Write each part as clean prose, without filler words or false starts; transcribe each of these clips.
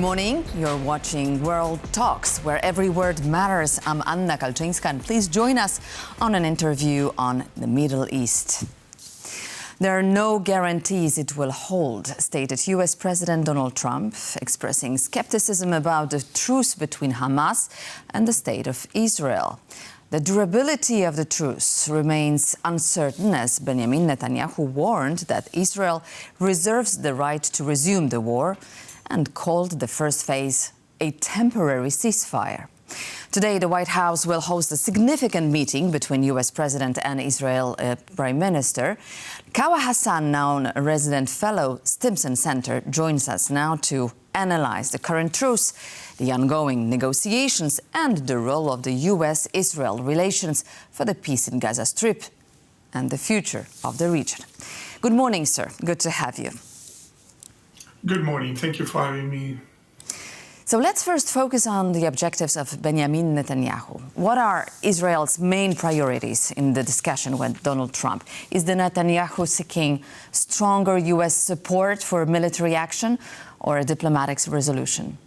morning. You're watching World Talks, where every word matters. I'm Anna Kalczyńska, and please join us on an interview on the Middle East. There are no guarantees it will hold, stated U.S. President Donald Trump, expressing skepticism about the truce between Hamas and the State of Israel. The durability of the truce remains uncertain, as Benjamin Netanyahu warned that Israel reserves the right to resume the war and called the first phase a temporary ceasefire. Today, the White House will host a significant meeting between U.S. President and Israel Prime Minister. Kawa Hassan, now a resident fellow Stimson Center, joins us now to analyze the current truce, the ongoing negotiations, and the role of the U.S.-Israel relations for the peace in Gaza Strip and the future of the region. Good morning, sir. Good to have you. Good morning. Thank you for having me. So let's first focus on the objectives of Benjamin Netanyahu. What are Israel's main priorities in the discussion with Donald Trump? Is the Netanyahu seeking stronger U.S. support for military action or a diplomatic resolution?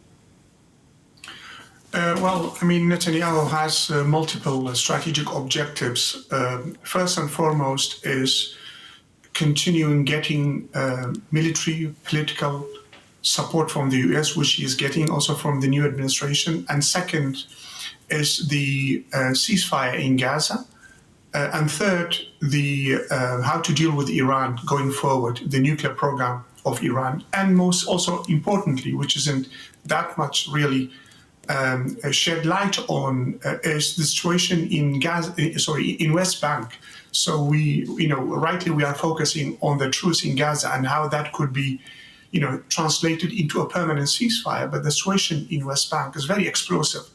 Netanyahu has multiple strategic objectives. First and foremost is continuing getting military, political support from the U.S., which he is getting also from the new administration. And second is the ceasefire in Gaza. And third, the how to deal with Iran going forward, the nuclear program of Iran. And most also importantly, which isn't that much really shed light on, is the situation in in West Bank. So rightly we are focusing on the truce in Gaza and how that could be translated into a permanent ceasefire, but the situation in West Bank is very explosive.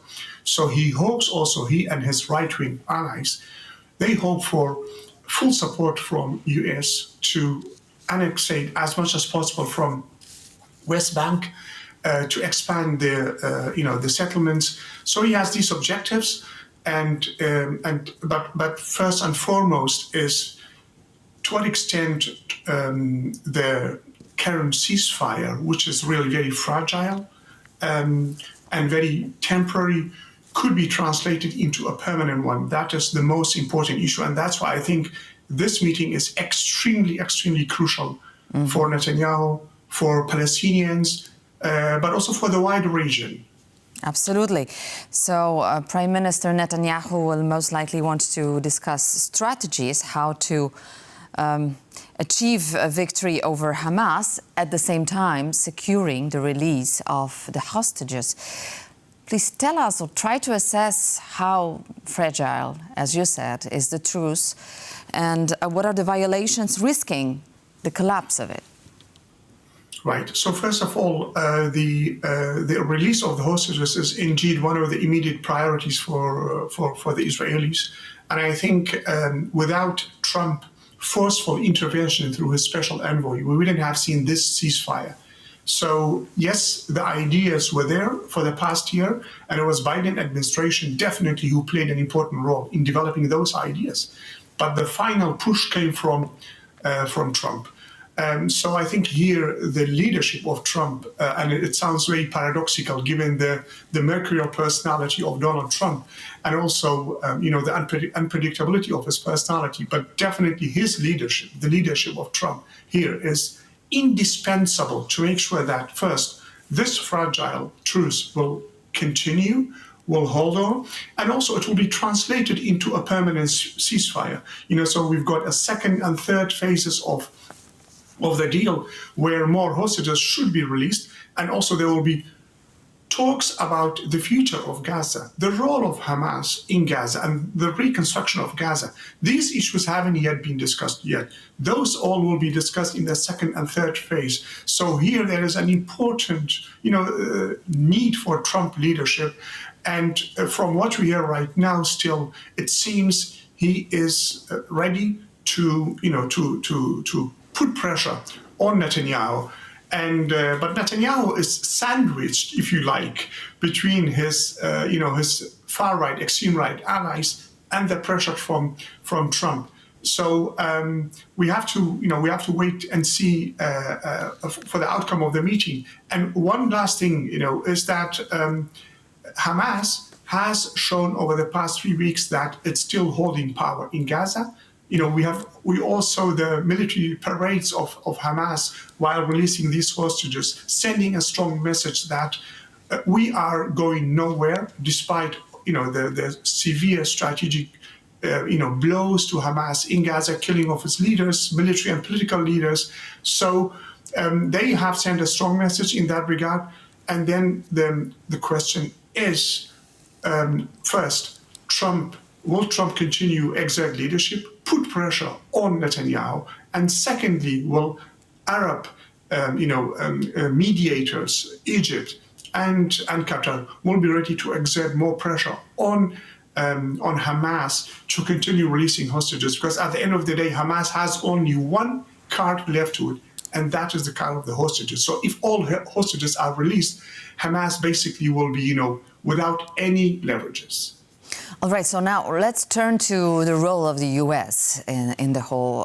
So he hopes also, he and his right-wing allies, they hope for full support from US to annexate as much as possible from West Bank, to expand the settlements. So he has these objectives, but first and foremost is to what extent the current ceasefire, which is really very fragile and very temporary, could be translated into a permanent one. That is the most important issue. And that's why I think this meeting is extremely, extremely crucial for Netanyahu, for Palestinians, but also for the wider region. Absolutely. So Prime Minister Netanyahu will most likely want to discuss strategies, how to achieve a victory over Hamas, at the same time securing the release of the hostages. Please tell us or try to assess how fragile, as you said, is the truce, and what are the violations risking the collapse of it? Right. So first of all, the release of the hostages is indeed one of the immediate priorities for the Israelis, and I think without Trump forceful intervention through his special envoy, we wouldn't have seen this ceasefire. So yes, the ideas were there for the past year, and it was Biden administration definitely who played an important role in developing those ideas. But the final push came from Trump. So I think here the leadership of Trump, and it sounds very paradoxical given the mercurial personality of Donald Trump, and also the unpredictability of his personality, but definitely his leadership, the leadership of Trump here is indispensable to make sure that first, this fragile truce will continue, will hold on, and also it will be translated into a permanent ceasefire. So we've got a second and third phases of the deal where more hostages should be released, and also there will be talks about the future of Gaza, the role of Hamas in Gaza, and the reconstruction of Gaza. These issues haven't yet been discussed yet. Those all will be discussed in the second and third phase. So here there is an important, need for Trump leadership. And from what we hear right now, still, it seems he is ready to put pressure on Netanyahu. But Netanyahu is sandwiched, if you like, between his far-right, extreme-right allies and the pressure from Trump. So we have to wait and see for the outcome of the meeting. And one last thing, is that Hamas has shown over the past 3 weeks that it's still holding power in Gaza. We also the military parades of Hamas while releasing these hostages, sending a strong message that we are going nowhere, despite the severe strategic blows to Hamas in Gaza, killing of its leaders, military and political leaders. So they have sent a strong message in that regard. And then the question is, first, will Trump continue exert leadership, put pressure on Netanyahu? And secondly, will Arab mediators, Egypt and Qatar, will be ready to exert more pressure on Hamas to continue releasing hostages? Because at the end of the day, Hamas has only one card left to it, and that is the card of the hostages. So if all hostages are released, Hamas basically will be, without any leverages. All right, so now let's turn to the role of the U.S. in the whole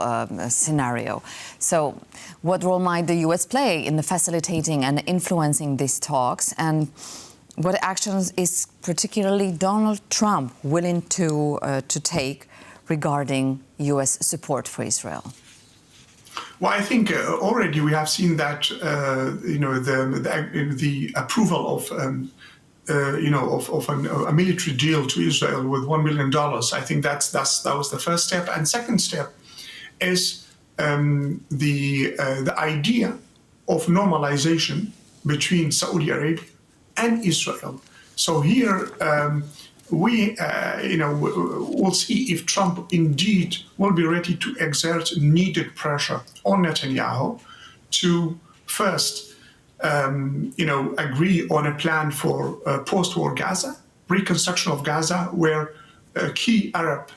scenario. So what role might the U.S. play in the facilitating and influencing these talks, and what actions is particularly Donald Trump willing to take regarding U.S. support for Israel? Well, I think already we have seen that the approval of a military deal to Israel with $1 million. I think that was the first step. And second step is the idea of normalization between Saudi Arabia and Israel. So here we'll see if Trump indeed will be ready to exert needed pressure on Netanyahu to first agree on a plan for post-war Gaza, reconstruction of Gaza, where key Arab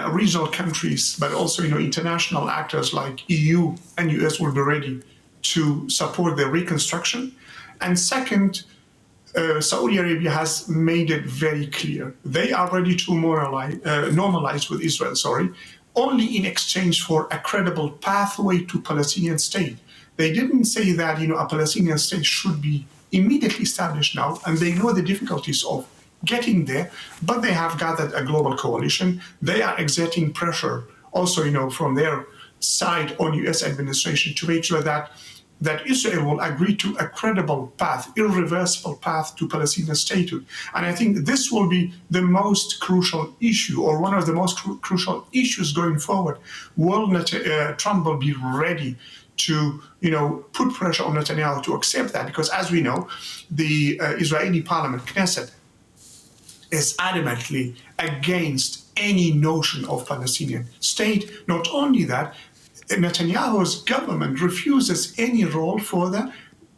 regional countries, but also international actors like EU and US will be ready to support the reconstruction. And second, Saudi Arabia has made it very clear they are ready to normalize with Israel, only in exchange for a credible pathway to Palestinian state. They didn't say that a Palestinian state should be immediately established now, and they know the difficulties of getting there, but they have gathered a global coalition. They are exerting pressure also from their side on US administration to make sure that Israel will agree to a credible path, irreversible path to Palestinian statehood. And I think this will be the most crucial issue, or one of the most crucial issues going forward. Will Trump will be ready to put pressure on Netanyahu to accept that? Because as we know, the Israeli parliament, Knesset, is adamantly against any notion of Palestinian state. Not only that, Netanyahu's government refuses any role for the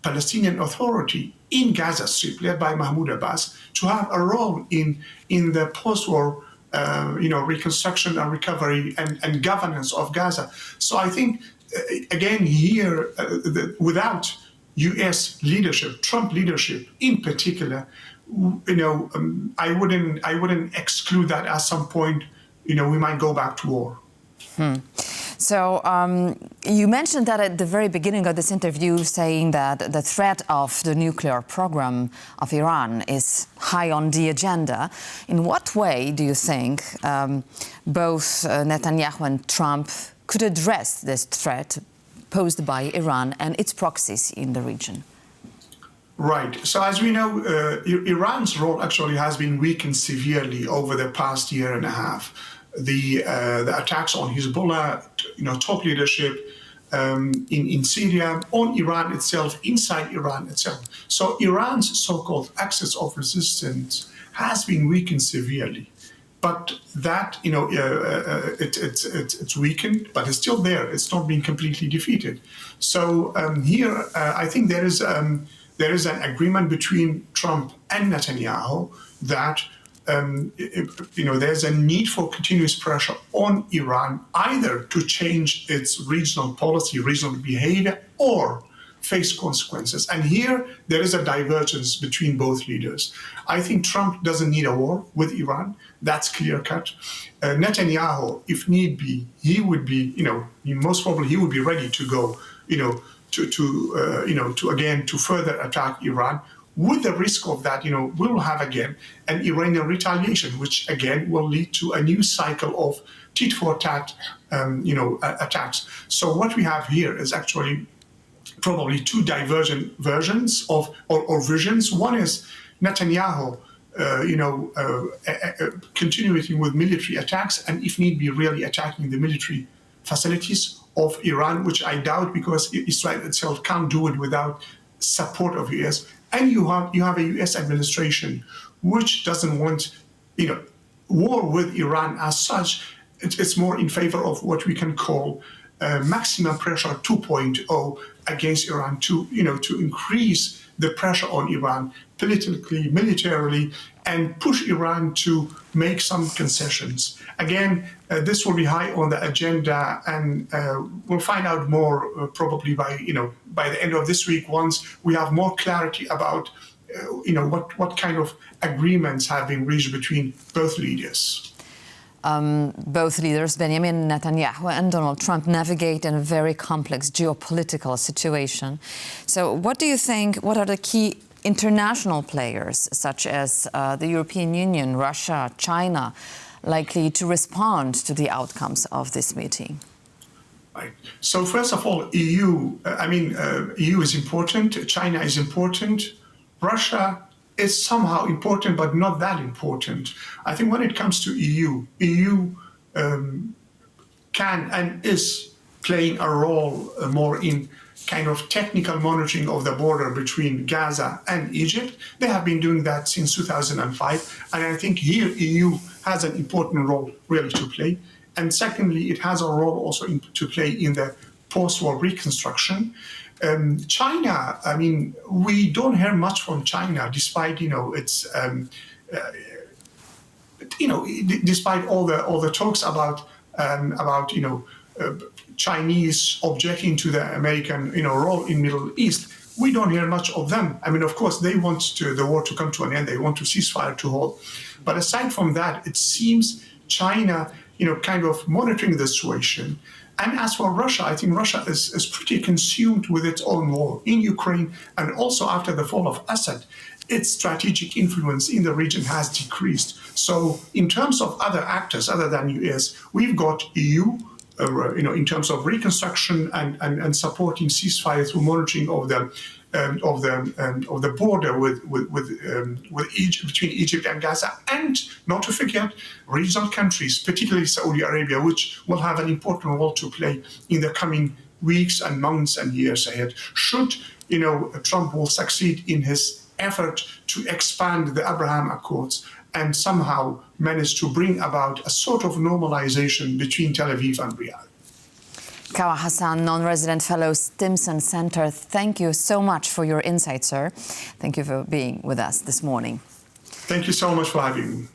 Palestinian Authority in Gaza Strip, led by Mahmoud Abbas, to have a role in the post-war, reconstruction and recovery and governance of Gaza. So I think, again, here, without U.S. leadership, Trump leadership in particular, I wouldn't exclude that at some point, we might go back to war. So you mentioned that at the very beginning of this interview, saying that the threat of the nuclear program of Iran is high on the agenda. In what way do you think both Netanyahu and Trump could address this threat posed by Iran and its proxies in the region? Right. So as we know, Iran's role actually has been weakened severely over the past year and a half. The attacks on Hezbollah, top leadership in Syria, on Iran itself, inside Iran itself. So Iran's so-called axis of resistance has been weakened severely. But that, it's weakened, but it's still there. It's not been completely defeated. So here, I think there is an agreement between Trump and Netanyahu that there's a need for continuous pressure on Iran, either to change its regional policy, regional behavior, or face consequences. And here, there is a divergence between both leaders. I think Trump doesn't need a war with Iran. That's clear-cut. Netanyahu, if need be, he would be, most probably he would be ready to go, to further attack Iran. With the risk of that, we'll have again an Iranian retaliation, which again will lead to a new cycle of tit-for-tat, attacks. So what we have here is actually probably two divergent versions of or visions. One is Netanyahu, continuing with military attacks, and if need be, really attacking the military facilities of Iran, which I doubt, because Israel itself can't do it without support of US. And you have a US administration which doesn't want, war with Iran as such. It's more in favor of what we can call maximum pressure 2.0 against Iran to increase the pressure on Iran politically, militarily, and push Iran to make some concessions. Again, this will be high on the agenda, and we'll find out more probably by the end of this week, once we have more clarity about what kind of agreements have been reached between both leaders. Both leaders, Benjamin Netanyahu and Donald Trump, navigate in a very complex geopolitical situation. So what do you think, what are the key international players, such as the European Union, Russia, China, likely to respond to the outcomes of this meeting? Right. So first of all, EU is important, China is important, Russia is somehow important, but not that important. I think when it comes to EU can and is playing a role more in kind of technical monitoring of the border between Gaza and Egypt. They have been doing that since 2005. And I think here EU has an important role really to play. And secondly, it has a role also to play in the post-war reconstruction. China, we don't hear much from China, despite despite all the talks about Chinese objecting to the American role in Middle East. We don't hear much of them. Of course, they want the war to come to an end. They want to ceasefire to hold. But aside from that, it seems China, kind of monitoring the situation. And as for Russia, I think Russia is pretty consumed with its own war in Ukraine, and also after the fall of Assad, its strategic influence in the region has decreased. So in terms of other actors other than US, we've got EU, in terms of reconstruction and supporting ceasefire through monitoring of the border with Egypt, between Egypt and Gaza, and not to forget regional countries, particularly Saudi Arabia, which will have an important role to play in the coming weeks and months and years ahead. Should Trump will succeed in his effort to expand the Abraham Accords and somehow manage to bring about a sort of normalization between Tel Aviv and Riyadh. Kawa Hassan, non-resident fellow, Stimson Center, thank you so much for your insight, sir. Thank you for being with us this morning. Thank you so much for having me.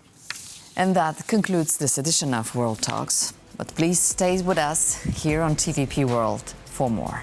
And that concludes this edition of World Talks. But please stay with us here on TVP World for more.